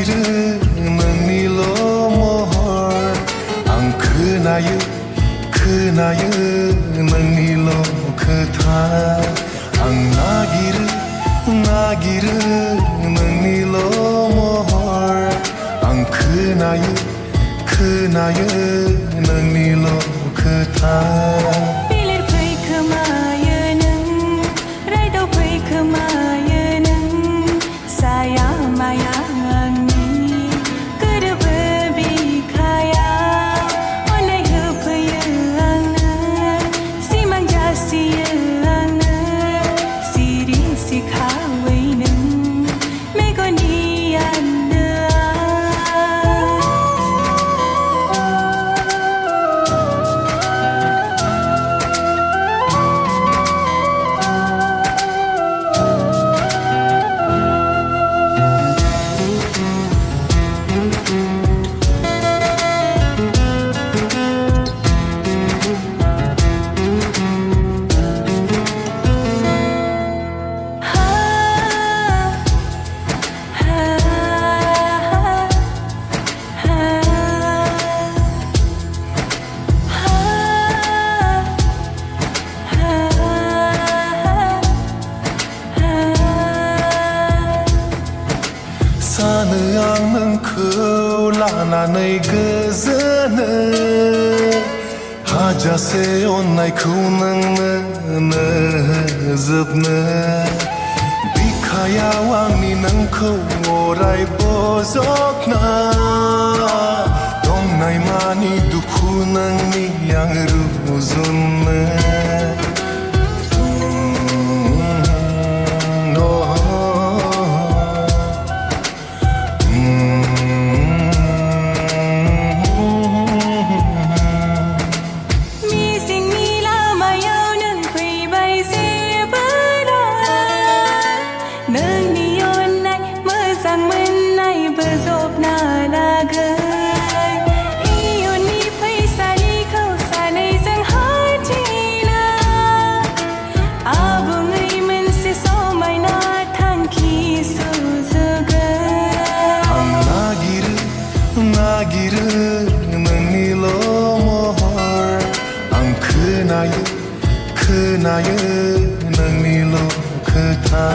नागिरो नोंनिल' महर आं खोनायो नोंनिल' खोथा आं नागिरो नोंनिल' महर आं खोनायो नोंनिल' खोथा सानो आं नोंखौ लानानै गोजोनो हाजासे अननायखौ नोंनो जोबनो बिखायाव आंनि नोंखौ अराय बजबना दंनाय मानि दुखु नोंनि आं रुजुनो नागिरो नोंनिल' महर आं खोनायो नोंनिल' खोथा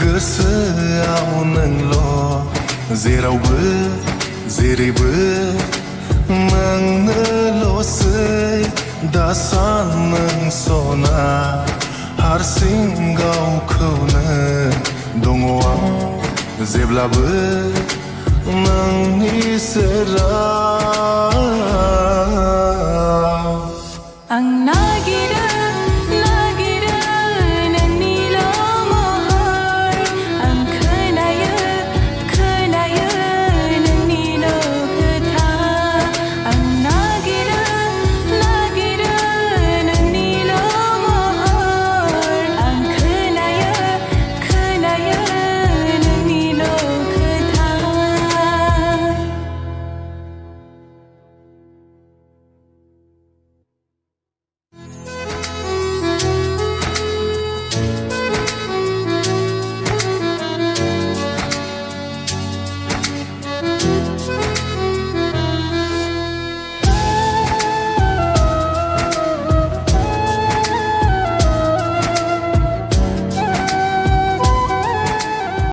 गोसोआव नोंल' जेरावबो जेरैबो नोंनोल'सै दा सान नों सना हारसिं गावखौनो दङ आं जेब्लाबो नोंनि सेराव